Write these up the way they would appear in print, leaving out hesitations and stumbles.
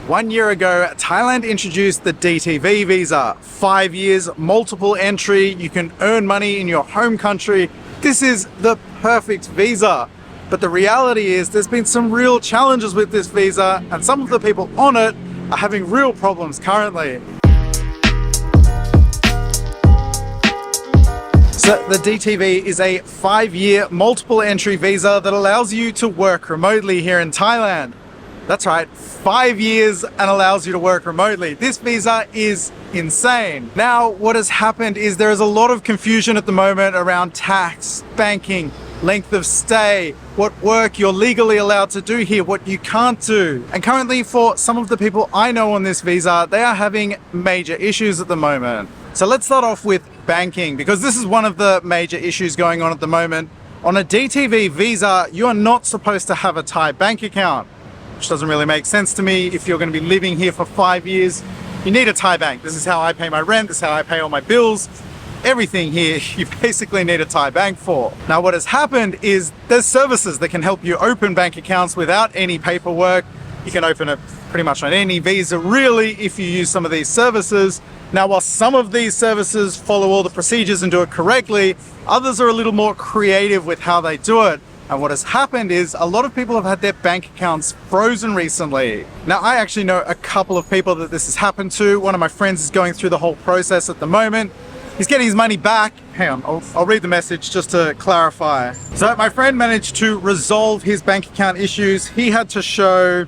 1 year ago, Thailand introduced the DTV visa. 5 years, multiple entry, you can earn money in your home country. This is the perfect visa. But the reality is there's been some real challenges with this visa, and some of the people on it are having real problems currently. So the DTV is a 5-year multiple entry visa that allows you to work remotely here in Thailand. That's right, 5 years and allows you to work remotely. This visa is insane. Now, what has happened is there is a lot of confusion at the moment around tax, banking, length of stay, what work you're legally allowed to do here, what you can't do. And currently for some of the people I know on this visa, they are having major issues at the moment. So let's start off with banking, because this is one of the major issues going on at the moment. On a DTV visa, you are not supposed to have a Thai bank account, which doesn't really make sense to me. If you're going to be living here for 5 years, you need a Thai bank. This is how I pay my rent, this is how I pay all my bills. Everything here, you basically need a Thai bank for. Now, what has happened is there's services that can help you open bank accounts without any paperwork. You can open it pretty much on any visa, really, if you use some of these services. Now, while some of these services follow all the procedures and do it correctly, others are a little more creative with how they do it. And what has happened is a lot of people have had their bank accounts frozen recently. Now, I actually know a couple of people that this has happened to. One of my friends is going through the whole process at the moment. He's getting his money back. Hang on, I'll read the message just to clarify. So my friend managed to resolve his bank account issues. He had to show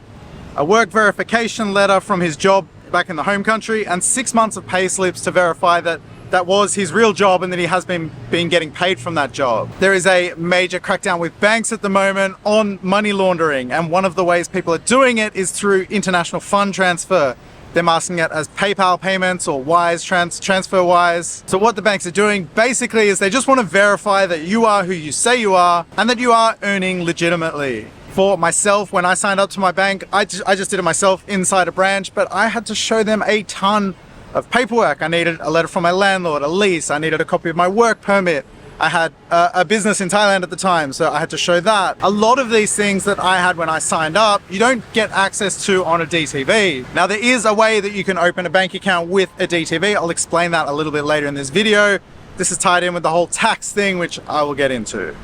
a work verification letter from his job back in the home country and 6 months of pay slips to verify that that was his real job and that he has been getting paid from that job. There is a major crackdown with banks at the moment on money laundering, and one of the ways people are doing it is through international fund transfer. They're masking it as PayPal payments or Wise, transfer Wise. So what the banks are doing basically is they just want to verify that you are who you say you are and that you are earning legitimately. For myself, when I signed up to my bank, I just did it myself inside a branch, but I had to show them a ton of paperwork. I needed a letter from my landlord, a lease, I needed a copy of my work permit. I had a business in Thailand at the time, so I had to show that. A lot of these things that I had when I signed up, you don't get access to on a DTV. Now, there is a way that you can open a bank account with a DTV. I'll explain that a little bit later in this video. This is tied in with the whole tax thing, which I will get into.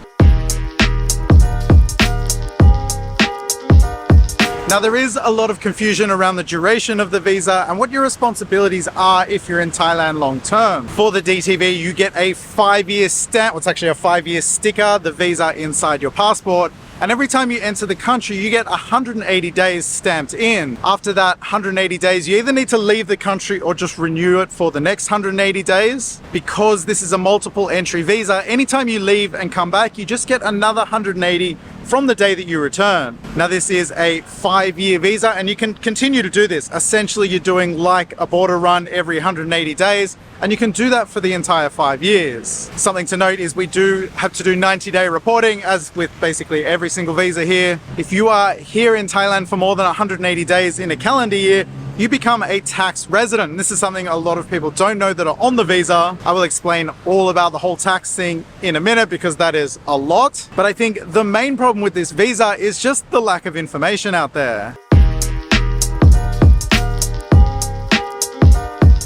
Now, there is a lot of confusion around the duration of the visa and what your responsibilities are if you're in Thailand long term. For the DTV, you get a 5-year stamp, it's actually a 5-year sticker, the visa inside your passport. And every time you enter the country, you get 180 days stamped in. After that 180 days, you either need to leave the country or just renew it for the next 180 days. Because this is a multiple entry visa, anytime you leave and come back, you just get another 180 from the day that you return. Now, this is a 5-year visa and you can continue to do this. Essentially, you're doing like a border run every 180 days and you can do that for the entire 5 years. Something to note is we do have to do 90-day reporting, as with basically every single visa here. If you are here in Thailand for more than 180 days in a calendar year, you become a tax resident. And this is something a lot of people don't know that are on the visa. I will explain all about the whole tax thing in a minute because that is a lot. But I think the main problem with this visa is just the lack of information out there.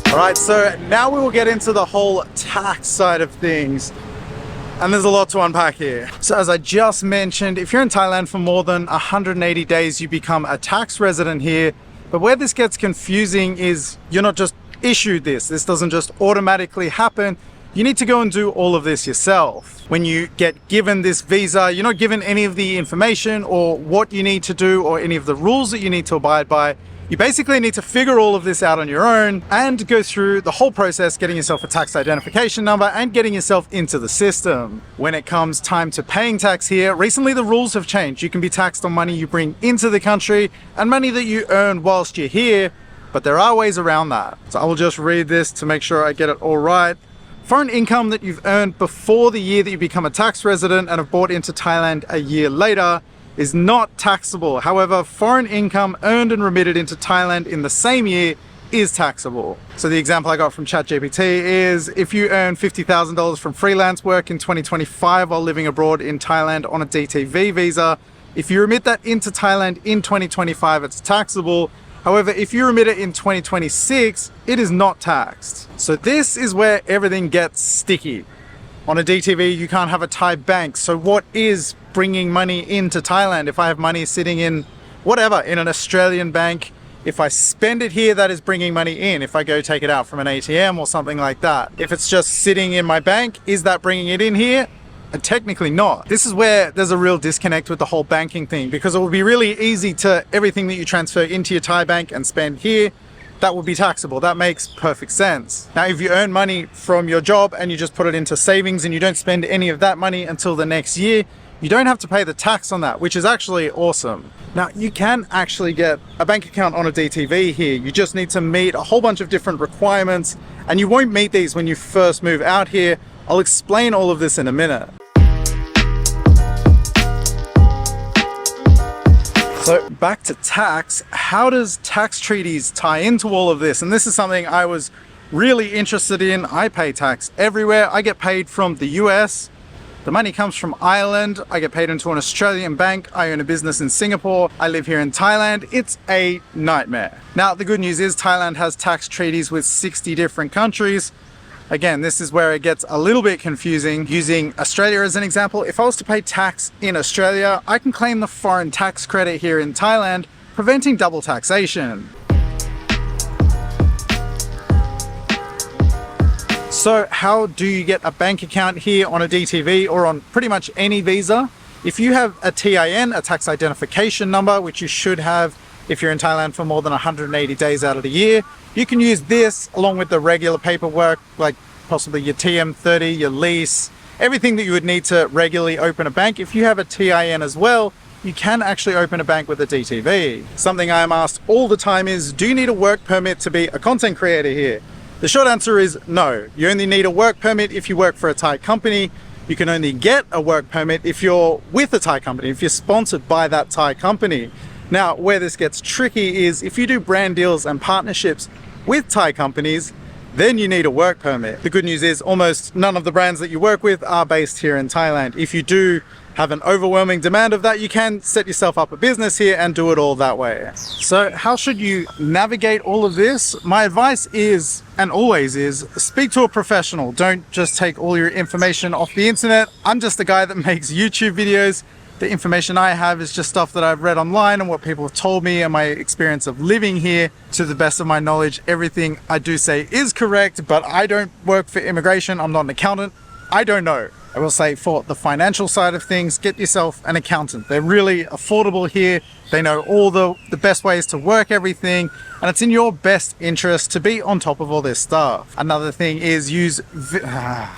All right, so now we will get into the whole tax side of things. And there's a lot to unpack here. So as I just mentioned, if you're in Thailand for more than 180 days, you become a tax resident here. But where this gets confusing is you're not just issued this. This doesn't just automatically happen. You need to go and do all of this yourself. When you get given this visa, you're not given any of the information or what you need to do or any of the rules that you need to abide by. You basically need to figure all of this out on your own and go through the whole process, getting yourself a tax identification number and getting yourself into the system. When it comes time to paying tax here, recently the rules have changed. You can be taxed on money you bring into the country and money that you earn whilst you're here, but there are ways around that. So I will just read this to make sure I get it all right. Foreign income that you've earned before the year that you become a tax resident and have brought into Thailand a year later is not taxable. However, foreign income earned and remitted into Thailand in the same year is taxable. So the example I got from ChatGPT is if you earn $50,000 from freelance work in 2025 while living abroad in Thailand on a DTV visa, if you remit that into Thailand in 2025, it's taxable. However, if you remit it in 2026, it is not taxed. So this is where everything gets sticky. On a DTV, you can't have a Thai bank. So what is bringing money into Thailand? If I have money sitting in whatever, in an Australian bank, if I spend it here, that is bringing money in. If I go take it out from an ATM or something like that. If it's just sitting in my bank, is that bringing it in here? Technically not. This is where there's a real disconnect with the whole banking thing, because it will be really easy to everything that you transfer into your Thai bank and spend here, that will be taxable. That makes perfect sense. Now, if you earn money from your job and you just put it into savings and you don't spend any of that money until the next year, you don't have to pay the tax on that, which is actually awesome. Now, you can actually get a bank account on a DTV here. You just need to meet a whole bunch of different requirements, and you won't meet these when you first move out here. I'll explain all of this in a minute. So back to tax, how does tax treaties tie into all of this? And this is something I was really interested in. I pay tax everywhere. I get paid from the US. The money comes from Ireland. I get paid into an Australian bank. I own a business in Singapore. I live here in Thailand. It's a nightmare. Now, the good news is Thailand has tax treaties with 60 different countries. Again, this is where it gets a little bit confusing. Using Australia as an example, if I was to pay tax in Australia, I can claim the foreign tax credit here in Thailand, preventing double taxation. So how do you get a bank account here on a DTV or on pretty much any visa? If you have a TIN, a tax identification number, which you should have if you're in Thailand for more than 180 days out of the year, you can use this along with the regular paperwork, like possibly your TM30, your lease, everything that you would need to regularly open a bank. If you have a TIN as well, you can actually open a bank with a DTV. Something I am asked all the time is, do you need a work permit to be a content creator here? The short answer is no. You only need a work permit if you work for a Thai company. You can only get a work permit if you're with a Thai company, if you're sponsored by that Thai company. Now, where this gets tricky is if you do brand deals and partnerships with Thai companies, then you need a work permit. The good news is almost none of the brands that you work with are based here in Thailand. If you do have an overwhelming demand of that, you can set yourself up a business here and do it all that way. So how should you navigate all of this? My advice is, and always is, speak to a professional. Don't just take all your information off the internet. I'm just a guy that makes YouTube videos. The information I have is just stuff that I've read online and what people have told me and my experience of living here. To the best of my knowledge, everything I do say is correct, but I don't work for immigration. I'm not an accountant. I don't know. I will say for the financial side of things, get yourself an accountant. They're really affordable here. They know all the best ways to work everything, and it's in your best interest to be on top of all this stuff. Another thing is I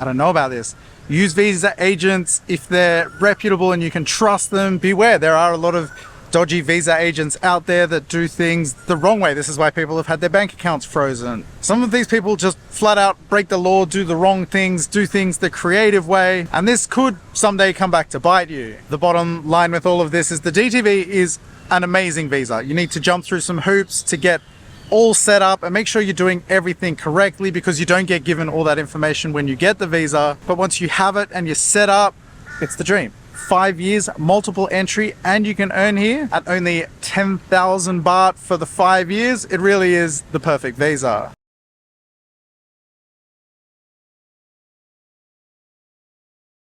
don't know about this. Use visa agents if they're reputable and you can trust them. Beware, there are a lot of dodgy visa agents out there that do things the wrong way. This is why people have had their bank accounts frozen. Some of these people just flat out break the law, do the wrong things, do things the creative way, and this could someday come back to bite you. The bottom line with all of this is the DTV is an amazing visa. You need to jump through some hoops to get all set up and make sure you're doing everything correctly, because you don't get given all that information when you get the visa. But once you have it and you're set up, it's the dream. 5 years, multiple entry, and you can earn here at only 10,000 baht for the 5 years. It really is the perfect visa.